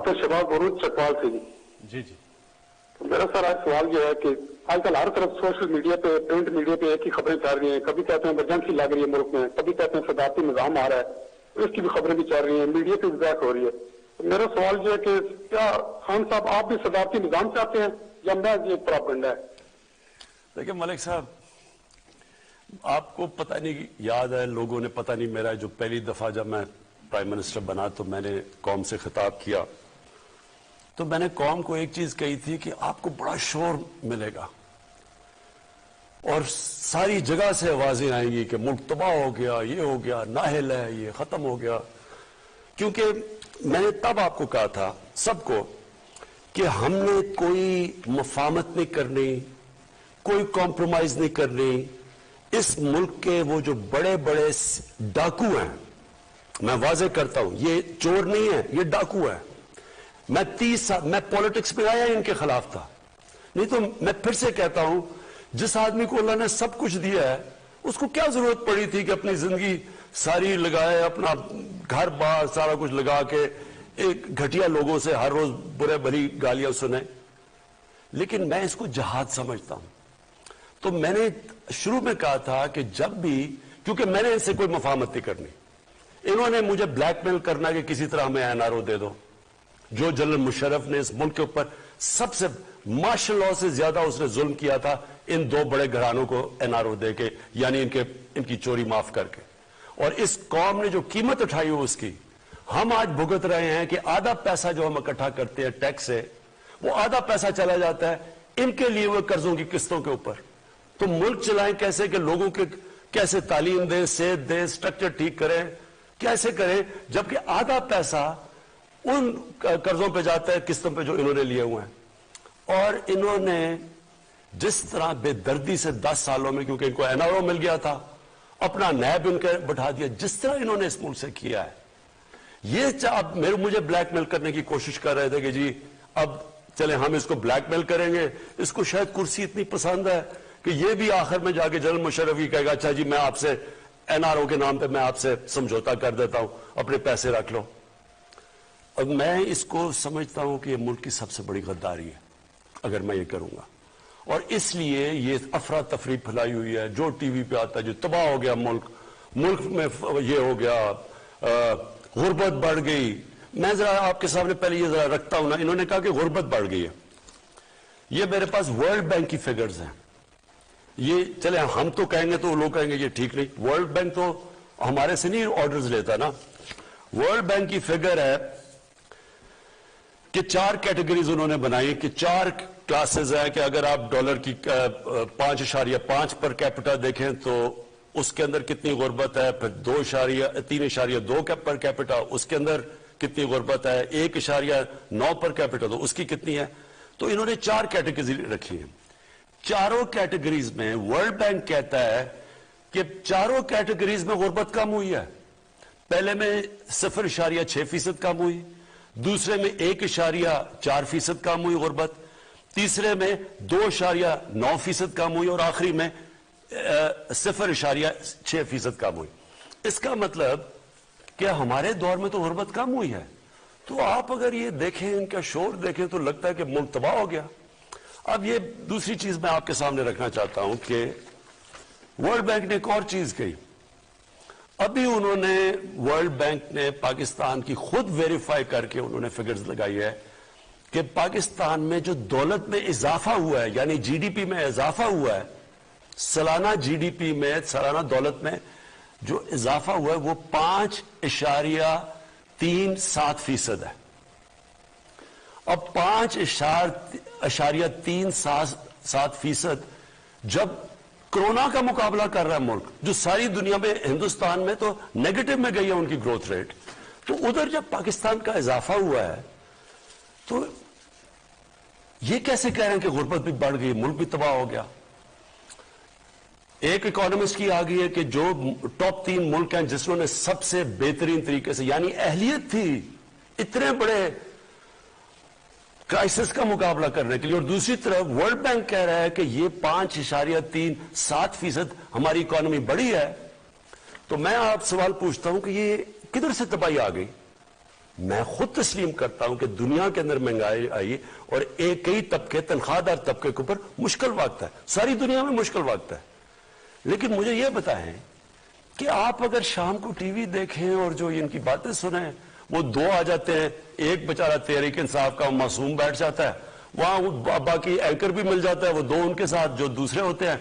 Doctor Shahbaz Bharuch Chakwal से जी। जी जी। तो मेरा सर आज सवाल ये है कि आजकल हर तरफ सोशल मीडिया पे, प्रिंट मीडिया पे एक ही खबरें चल रही हैं। कभी कहते हैं इमरजेंसी लग रही है मुल्क में, कभी कहते हैं सदारती निजाम आ रहा है, तो इसकी भी खबरें भी चल रही हैं, मीडिया पे बैक हो रही है। तो मेरा सवाल ये है कि क्या खान साहब आप भी सदारती निजाम चाहते हैं या महज ये प्रोपेगेंडा है? देखिए मलिक साहब, आपको पता नहीं याद है, लोगों ने पता नहीं, मेरा जो पहली दफा जब मैं प्राइम मिनिस्टर बना तो मैंने कौम से खिताब किया, तो मैंने कौम को एक चीज कही थी कि आपको बड़ा शोर मिलेगा और सारी जगह से आवाजें आएंगी कि मुल्क तबाह हो गया, ये हो गया, नाहिल है, ये खत्म हो गया। क्योंकि मैंने तब आपको कहा था सबको कि हमने कोई मफामत नहीं करनी, कोई कॉम्प्रोमाइज नहीं करनी। इस मुल्क के वो जो बड़े बड़े डाकू हैं, मैं वाजे करता हूं, ये चोर नहीं है, ये डाकू है। मैं 30 साल मैं पॉलिटिक्स में आया इनके खिलाफ था, नहीं तो मैं फिर से कहता हूं, जिस आदमी को अल्लाह ने सब कुछ दिया है उसको क्या जरूरत पड़ी थी कि अपनी जिंदगी सारी लगाए, अपना घर बार सारा कुछ लगा के एक घटिया लोगों से हर रोज बुरे भली गालियां सुने। लेकिन मैं इसको जहाद समझता हूं। तो मैंने शुरू में कहा था कि जब भी, क्योंकि मैंने इनसे कोई मफामत नहीं करनी, इन्होंने मुझे ब्लैकमेल करना कि किसी तरह हमें एनआरओ दे दो। जो जनरल मुशर्रफ ने इस मुल्क के ऊपर सबसे मार्शल लॉ से ज्यादा उसने जुल्म किया था इन दो बड़े घरानों को एनआरओ दे के, यानी इनकी चोरी माफ करके। और इस कौम ने जो कीमत उठाई हो उसकी हम आज भुगत रहे हैं कि आधा पैसा जो हम इकट्ठा करते हैं टैक्स से, वो आधा पैसा चला जाता है इनके लिए वो कर्जों की किस्तों के ऊपर। तो मुल्क चलाएं कैसे कि लोगों के कैसे तालीम दें, सेहत दें, स्ट्रक्चर ठीक करें, कैसे करें, जबकि आधा पैसा उन कर्जों पे जाता है, किस्तों पे जो इन्होंने लिए हुए हैं। और इन्होंने जिस तरह बेदर्दी से 10 सालों में, क्योंकि इनको एनआरओ मिल गया था, अपना नैब इनके बैठा दिया, जिस तरह इन्होंने इस मुल्क से किया है, ये अब मुझे ब्लैकमेल करने की कोशिश कर रहे थे कि जी अब चले हम इसको ब्लैकमेल करेंगे, इसको शायद कुर्सी इतनी पसंद है कि ये भी आखिर में जाके जनरल मुशर्रफ ही कहेगा अच्छा जी मैं आपसे एनआरओ के नाम पे मैं आपसे समझौता कर देता हूं, अपने पैसे रख लो। और मैं इसको समझता हूं कि ये मुल्क की सबसे बड़ी गद्दारी है अगर मैं ये करूंगा। और इसलिए ये अफरा तफरी फैलाई हुई है, जो टीवी पे आता है, जो तबाह हो गया मुल्क में ये हो गया, गुर्बत बढ़ गई। मैं जरा आपके सामने पहले ये जरा रखता हूं ना, इन्होंने कहा कि गुर्बत बढ़ गई है। ये मेरे पास वर्ल्ड बैंक की फिगर्स हैं। ये चले हम तो कहेंगे तो लोग कहेंगे ये ठीक नहीं, वर्ल्ड बैंक तो हमारे से नहीं ऑर्डर्स लेता ना। वर्ल्ड बैंक की फिगर है कि 4 कैटेगरीज उन्होंने बनाई कि 4 क्लासेस है कि अगर आप डॉलर की 5.5 पर कैपिटा देखें तो उसके अंदर कितनी गुर्बत है, फिर 3.2 पर कैपिटा उसके अंदर कितनी गुर्बत है, 1.9 पर कैपिटा तो उसकी कितनी है। तो इन्होंने 4 कैटेगरी रखी है। चारों कैटेगरीज में वर्ल्ड बैंक कहता है कि चारों कैटेगरीज में गुर्बत कम हुई है। पहले में 0.6% कम हुई, दूसरे में 1.4% कम हुई गुर्बत, तीसरे में 2.9% कम हुई और आखिरी में 0.6% कम हुई। इसका मतलब कि हमारे दौर में तो गुर्बत कम हुई है। तो आप अगर ये देखें, इनका शोर देखें तो लगता है कि मुल्क तबाह हो गया। अब ये दूसरी चीज मैं आपके सामने रखना चाहता हूं कि वर्ल्ड बैंक ने एक और चीज कही। अभी उन्होंने वर्ल्ड बैंक ने पाकिस्तान की खुद वेरीफाई करके उन्होंने फिगर्स लगाई है कि पाकिस्तान में जो दौलत में इजाफा हुआ है, यानी जीडीपी में इजाफा हुआ है, सालाना जीडीपी में, सालाना दौलत में जो इजाफा हुआ है वो 5.37% है। अब 5.37% जब कोरोना का मुकाबला कर रहा है मुल्क, जो सारी दुनिया में, हिंदुस्तान में तो नेगेटिव में गई है उनकी ग्रोथ रेट, तो उधर जब पाकिस्तान का इजाफा हुआ है तो ये कैसे कह रहे हैं कि गुर्बत भी बढ़ गई, मुल्क भी तबाह हो गया। एक इकोनॉमिस्ट की आ गई है कि जो टॉप 3 मुल्क हैं जिन्होंने सबसे बेहतरीन तरीके से, यानी अहलियत थी इतने बड़े क्राइसिस का मुकाबला करने के लिए, और दूसरी तरफ वर्ल्ड बैंक कह रहा है कि ये 5.37% हमारी इकोनॉमी बढ़ी है। तो मैं आप सवाल पूछता हूं कि ये किधर से तबाही आ गई? میں خود تسلیم کرتا ہوں کہ دنیا کے اندر مہنگائی آئی اور کئی طبقے تنخواہ دار طبقے کے اوپر مشکل وقت ہے, ساری دنیا میں مشکل وقت ہے. لیکن مجھے یہ بتائیں کہ آپ اگر شام کو ٹی وی دیکھیں اور جو ان کی باتیں سنیں, وہ دو آ جاتے ہیں, ایک بیچارہ تحریک انصاف کا معصوم بیٹھ جاتا ہے, وہاں باقی اینکر بھی مل جاتا ہے, وہ دو ان کے ساتھ جو دوسرے ہوتے ہیں,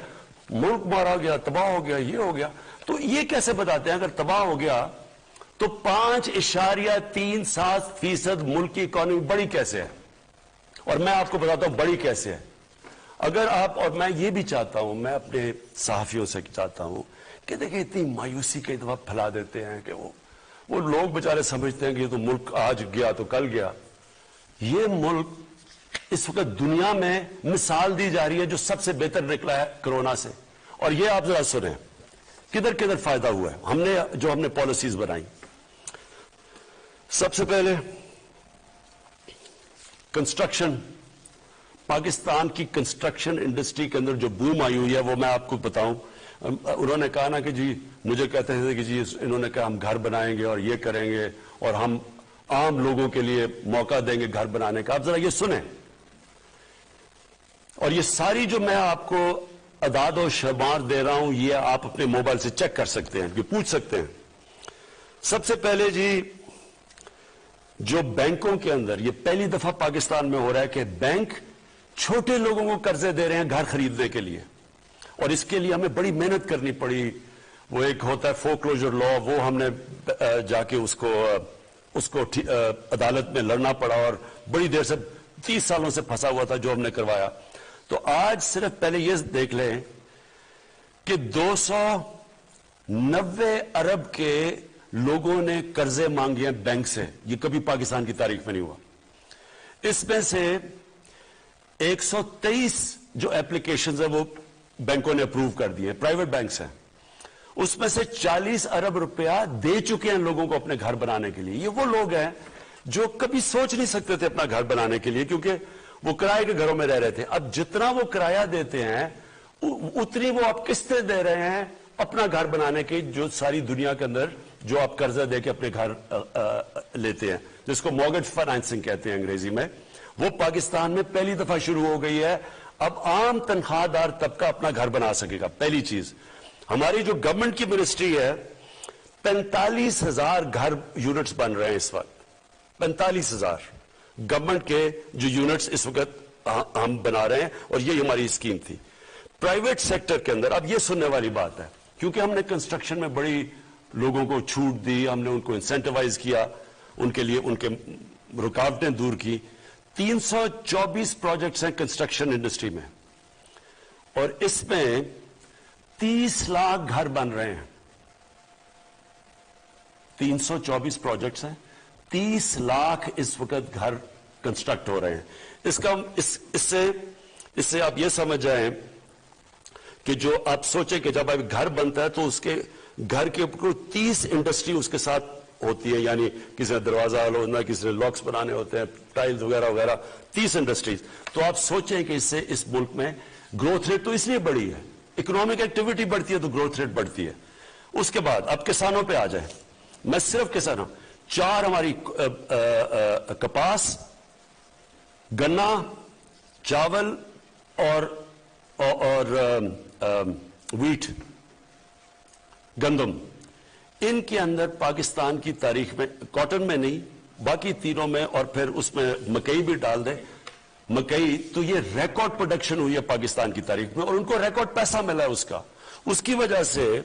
ملک مارا گیا, تباہ ہو گیا, یہ ہو گیا. تو یہ کیسے بتاتے ہیں اگر تباہ ہو گیا تو 5.37% ملک کی اکانومی بڑی کیسے ہے؟ اور میں آپ کو بتاتا ہوں بڑی کیسے ہے. اگر آپ, اور میں یہ بھی چاہتا ہوں, میں اپنے صحافیوں سے چاہتا ہوں کہ دیکھیں اتنی مایوسی کئی دفعہ پھیلا دیتے ہیں کہ وہ لوگ بیچارے سمجھتے ہیں کہ یہ تو ملک آج گیا تو کل گیا. یہ ملک اس وقت دنیا میں مثال دی جا رہی ہے جو سب سے بہتر نکلا ہے کرونا سے. اور یہ آپ ذرا سنیں کدھر کدھر فائدہ ہوا ہے ہم نے پالیسیز بنائی. سب سے پہلے کنسٹرکشن, پاکستان کی کنسٹرکشن انڈسٹری کے اندر جو بوم آئی ہوئی ہے وہ میں آپ کو بتاؤں. انہوں نے کہا نا کہ جی, مجھے کہتے تھے کہ جی انہوں نے کہا ہم گھر بنائیں گے اور یہ کریں گے اور ہم عام لوگوں کے لیے موقع دیں گے گھر بنانے کا. آپ ذرا یہ سنیں, اور یہ ساری جو میں آپ کو اعداد و شمار دے رہا ہوں یہ آپ اپنے موبائل سے چیک کر سکتے ہیں, یہ پوچھ سکتے ہیں. سب سے پہلے جی جو بینکوں کے اندر یہ پہلی دفعہ پاکستان میں ہو رہا ہے کہ بینک چھوٹے لوگوں کو قرضے دے رہے ہیں گھر خریدنے کے لیے, اور اس کے لیے ہمیں بڑی محنت کرنی پڑی. وہ ایک ہوتا ہے فورکلوجر لا, وہ ہم نے جا کے اس کو عدالت میں لڑنا پڑا اور بڑی دیر سے 30 سالوں سے پھنسا ہوا تھا جو ہم نے کروایا. تو آج صرف پہلے یہ دیکھ لیں کہ 290 ارب کے لوگوں نے قرضے مانگے ہیں بینک سے. یہ کبھی پاکستان کی تاریخ میں نہیں ہوا. اس میں سے 123 جو اپلیکیشنز ہیں وہ بینکوں نے اپروو کر دی ہیں, پرائیویٹ بینکس ہیں. اس میں سے 40 ارب روپیہ دے چکے ہیں لوگوں کو اپنے گھر بنانے کے لیے. یہ وہ لوگ ہیں جو کبھی سوچ نہیں سکتے تھے اپنا گھر بنانے کے لیے کیونکہ وہ کرائے کے گھروں میں رہ رہے تھے. اب جتنا وہ کرایہ دیتے ہیں اتنی وہ آپ قسطیں دے رہے ہیں اپنا گھر بنانے کی, جو ساری دنیا کے اندر جو آپ قرضہ دے کے اپنے گھر لیتے ہیں, جس کو مورگیج فائنانسنگ کہتے ہیں انگریزی میں, وہ پاکستان میں پہلی دفعہ شروع ہو گئی ہے. اب عام تنخواہ دار طبقہ اپنا گھر بنا سکے گا. پہلی چیز, ہماری جو گورنمنٹ کی منسٹری ہے 45,000 گھر یونٹس بن رہے ہیں اس وقت. 45,000 گورنمنٹ کے جو یونٹس اس وقت ہم بنا رہے ہیں, اور یہ ہماری اسکیم تھی. پرائیویٹ سیکٹر کے اندر اب یہ سننے والی بات ہے کیونکہ ہم نے کنسٹرکشن میں بڑی لوگوں کو چھوٹ دی, ہم نے ان کو انسینٹیوائز کیا, ان کے لیے ان کے رکاوٹیں دور کی. 324 پروجیکٹس ہیں کنسٹرکشن انڈسٹری میں, اور اس میں 30 لاکھ گھر بن رہے ہیں. 324 پروجیکٹس ہیں, 30 لاکھ اس وقت گھر کنسٹرکٹ ہو رہے ہیں. اس سے آپ یہ سمجھ جائیں کہ جو آپ سوچیں کہ جب گھر بنتا ہے تو اس کے گھر کے اوپر 30 انڈسٹری اس کے ساتھ ہوتی ہے, یعنی کسی نے دروازہ ہونا, کسی نے لاکس بنانے ہوتے ہیں, ٹائلز وغیرہ وغیرہ, 30 انڈسٹریز. تو آپ سوچیں کہ اس سے اس ملک میں گروتھ ریٹ تو اس لیے بڑھی ہے, اکنامک ایکٹیویٹی بڑھتی ہے تو گروتھ ریٹ بڑھتی ہے. اس کے بعد اب کسانوں پہ آ جائیں. میں صرف کسانوں, 4 ہماری کپاس, گنا, چاول اور ویٹ, گندم, ان کے اندر پاکستان کی تاریخ میں, کاٹن میں نہیں باقی تینوں میں, اور پھر اس میں مکئی بھی ڈال دیں, مکئی, تو یہ ریکارڈ پروڈکشن ہوئی ہے پاکستان کی تاریخ میں, اور ان کو ریکارڈ پیسہ ملا ہے اس کا. اس کی وجہ سے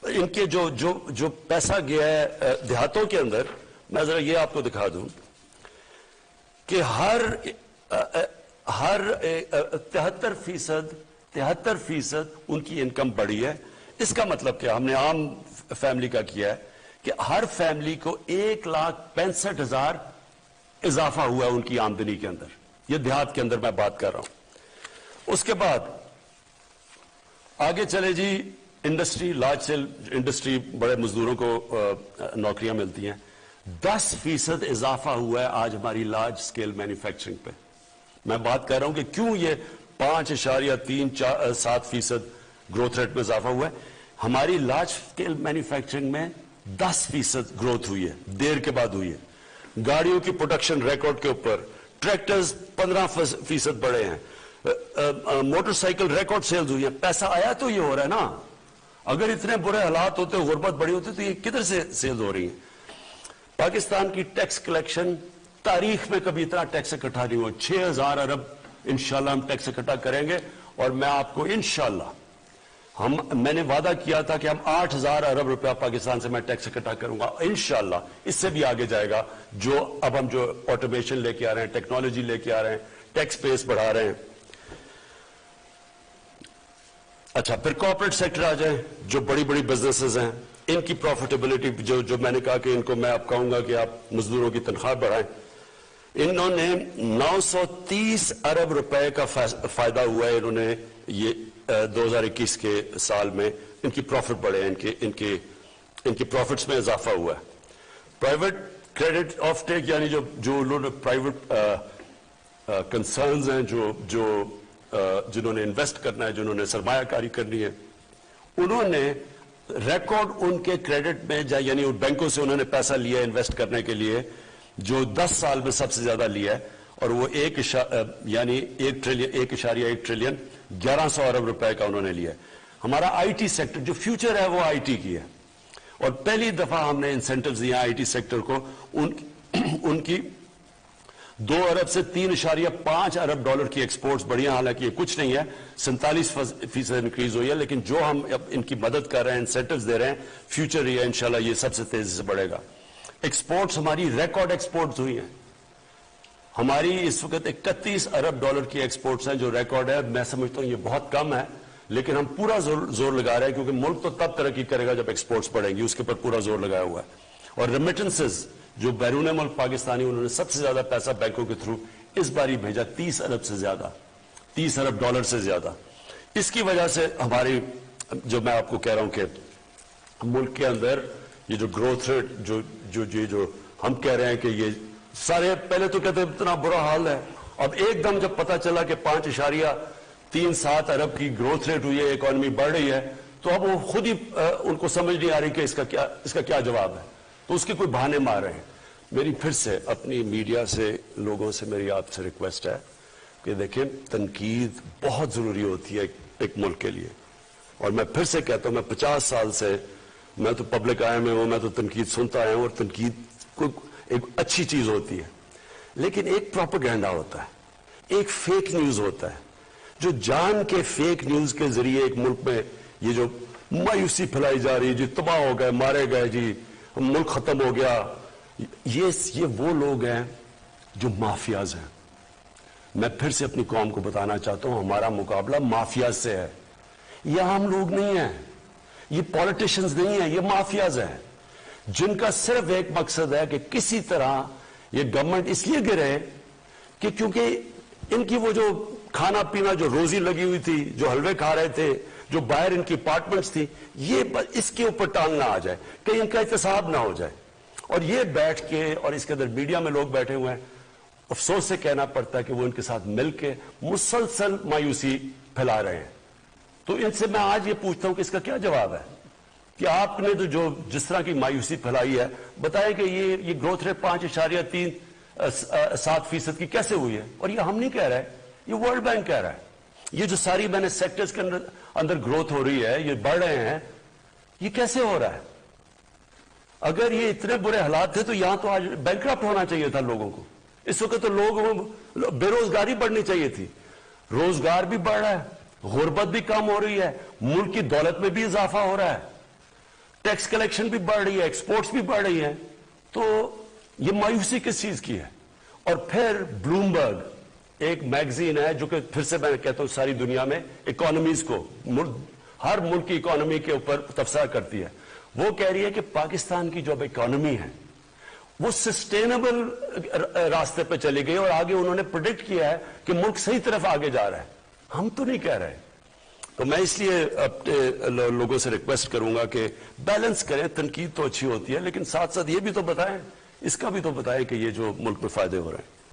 ان کے جو پیسہ گیا ہے دیہاتوں کے اندر, میں ذرا یہ آپ کو دکھا دوں کہ ہر 73% ان کی انکم بڑھی ہے. اس کا مطلب کیا, ہم نے عام فیملی کا کیا ہے کہ ہر فیملی کو 1,65,000 اضافہ ہوا ہے ان کی آمدنی کے اندر. یہ دیہات کے اندر میں بات کر رہا ہوں. اس کے بعد آگے چلے جی, انڈسٹری, لارج سیل انڈسٹری, بڑے مزدوروں کو نوکریاں ملتی ہیں. 10% اضافہ ہوا ہے آج ہماری لارج سکیل مینوفیکچرنگ پہ. میں بات کر رہا ہوں کہ کیوں یہ 5.37% گروتھ ریٹ میں اضافہ ہوا ہے. ہماری لارج سکیل مینوفیکچرنگ میں 10% گروتھ ہوئی ہے, دیر کے بعد ہوئی ہے. गाड़ियों की प्रोडक्शन रिकॉर्ड के ऊपर, ट्रैक्टर्स 15% बढ़े हैं, मोटरसाइकिल रिकॉर्ड सेल्स हुई है। पैसा आया तो ये हो रहा है ना। अगर इतने बुरे हालात होते, गुर्बत बड़ी होती, तो ये किधर से सेल्स हो रही है? पाकिस्तान की टैक्स कलेक्शन तारीख में कभी इतना टैक्स इकट्ठा नहीं हुआ। 6000 अरब इंशाल्लाह हम टैक्स इकट्ठा करेंगे, और मैं आपको इंशाल्लाह, मैंने वादा किया था कि हम 8000 अरब रुपया पाकिस्तान से मैं टैक्स इकट्ठा करूंगा, इंशाल्लाह इससे भी आगे जाएगा। जो अब हम जो ऑटोमेशन लेके आ रहे हैं, टेक्नोलॉजी लेके आ रहे हैं, टैक्स बेस बढ़ा रहे हैं। अच्छा, फिर कॉर्पोरेट सेक्टर आ जाए, जो बड़ी बड़ी बिजनेसेस हैं, इनकी प्रॉफिटेबिलिटी जो मैंने कहा कि इनको मैं अब कहूंगा कि आप मजदूरों की तनख्वाह बढ़ाएं। इन्होंने 930 अरब रुपए का फायदा हुआ है, इन्होंने ये 2021 के साल में इनकी प्रॉफिट बढ़े, इनकी प्रॉफिट्स में इजाफा हुआ है। प्राइवेट क्रेडिट ऑफ टेक, यानी जो उन्होंने प्राइवेट कंसर्न्स हैं, जिन्होंने इन्वेस्ट करना है, जिन्होंने सरमायाकारी करनी है, उन्होंने रिकॉर्ड उनके क्रेडिट में यानी उन बैंकों से उन्होंने पैसा लिया इन्वेस्ट करने के लिए, जो 10 साल में सबसे ज्यादा लिया है, और वो 1.1 ट्रिलियन 1100 अरब रुपए का उन्होंने लिया है। हमारा आईटी सेक्टर, जो फ्यूचर है वो आईटी की है, और पहली दफा हमने इंसेंटिव्स दिए आईटी सेक्टर को। उनकी 2 अरब से 3.5 अरब डॉलर की एक्सपोर्ट्स बढ़ी हैं। हालांकि ये कुछ नहीं है, 47% इंक्रीज हुई है, लेकिन जो हम अब इनकी मदद कर रहे हैं, इंसेंटिव्स दे रहे हैं, फ्यूचर ये इंशाल्लाह ये सबसे तेजी से बढ़ेगा। एक्सपोर्ट्स हमारी रिकॉर्ड एक्सपोर्ट्स हुई हैं। हमारी इस वक्त 31 अरब डॉलर की एक्सपोर्ट्स हैं, जो रिकॉर्ड है। मैं समझता हूं ये बहुत कम है, लेकिन हम पूरा जोर लगा रहे हैं, क्योंकि मुल्क तो तब तरक्की करेगा जब एक्सपोर्ट्स बढ़ेंगी, उसके ऊपर पूरा जोर लगाया हुआ है। और रेमिटेंसेस, जो बैरून मुल्क पाकिस्तानी, उन्होंने सबसे ज्यादा पैसा बैंकों के थ्रू इस बार ही भेजा, 30 अरब से ज्यादा, 30 अरब डॉलर से ज्यादा। इसकी वजह से हमारी, जो मैं आपको कह रहा हूं कि मुल्क के अंदर ये जो ग्रोथ रेट, जो हम कह रहे हैं कि ये सारे पहले तो कहते इतना बुरा हाल है, अब एकदम जब पता चला कि 5.37 अरब की ग्रोथ रेट हुई है, इकोनॉमी बढ़ रही है, तो अब वो खुद ही उनको समझ नहीं आ रही कि इसका क्या जवाब है, तो उसके कोई बहाने मार रहे हैं। मेरी फिर से अपनी मीडिया से, लोगों से मेरी आपसे रिक्वेस्ट है कि देखें, तनकीद बहुत जरूरी होती है एक मुल्क के लिए। और मैं फिर से कहता हूं, मैं 50 साल से, मैं तो पब्लिक आया में हूं, मैं तो तनकीद सुनता आया हूं, और तनकीद कोई एक अच्छी चीज होती है, लेकिन एक प्रोपेगेंडा होता है, एक फेक न्यूज होता है, जो जान के फेक न्यूज के जरिए एक मुल्क में ये जो मायूसी फैलाई जा रही है, जी तबाह हो गए, मारे गए, जी मुल्क खत्म हो गया, ये वो लोग हैं जो माफियाज हैं। मैं फिर से अपनी कौम को बताना चाहता हूं, हमारा मुकाबला माफियाज से है। ये आम लोग नहीं है, ये पॉलिटिशियंस नहीं है, ये माफियाज हैं, जिनका सिर्फ एक मकसद है कि किसी तरह ये गवर्नमेंट इसलिए गिरे कि क्योंकि इनकी वो जो खाना पीना, जो रोजी लगी हुई थी, जो हलवे खा रहे थे, जो बाहर इनकी अपार्टमेंट्स थी, ये इसके ऊपर टांग ना आ जाए, कहीं इनका एहतसाब ना हो जाए। और ये बैठ के, और इसके अंदर मीडिया में लोग बैठे हुए हैं, अफसोस से कहना पड़ता है कि वो इनके साथ मिलकर मुसलसल मायूसी फैला रहे हैं। तो इनसे मैं आज ये पूछता हूं कि इसका क्या जवाब है कि आपने तो जो जिस तरह की मायूसी फैलाई है, बताया कि ये ग्रोथ रेट 5.37% की कैसे हुई है। और ये हम नहीं कह रहे, ये वर्ल्ड बैंक कह रहा है। ये जो सारी मैंने सेक्टर्स के अंदर ग्रोथ हो रही है, ये बढ़ रहे हैं, ये कैसे हो रहा है? अगर ये इतने बुरे हालात थे तो यहां तो आज बैंकक्रप्ट होना चाहिए था लोगों को। इस वक्त तो लोगों को बेरोजगारी बढ़नी चाहिए थी। रोजगार भी बढ़ रहा है, गुर्बत भी कम हो रही है, मुल्क की दौलत में भी इजाफा हो रहा है, टैक्स कलेक्शन भी बढ़ रही है, एक्सपोर्ट्स भी बढ़ रही है। तो ये मायूसी किस चीज की है? और फिर ब्लूमबर्ग एक मैगजीन है जो कि फिर से मैं कहता हूं सारी दुनिया में इकोनॉमीज को, हर मुल्क की इकोनॉमी के ऊपर तबसरा करती है। वो कह रही है कि पाकिस्तान की जो अब इकोनॉमी है वो सस्टेनेबल रास्ते पे चली गई, और आगे उन्होंने प्रेडिक्ट किया है कि मुल्क सही तरफ आगे जा रहा है। हम तो नहीं कह रहे। तो मैं इसलिए अपने लोगों से रिक्वेस्ट करूंगा कि बैलेंस करें। तनकीद तो अच्छी होती है, लेकिन साथ साथ ये भी तो बताएं, इसका भी तो बताएं कि ये जो मुल्क में फायदे हो रहे हैं।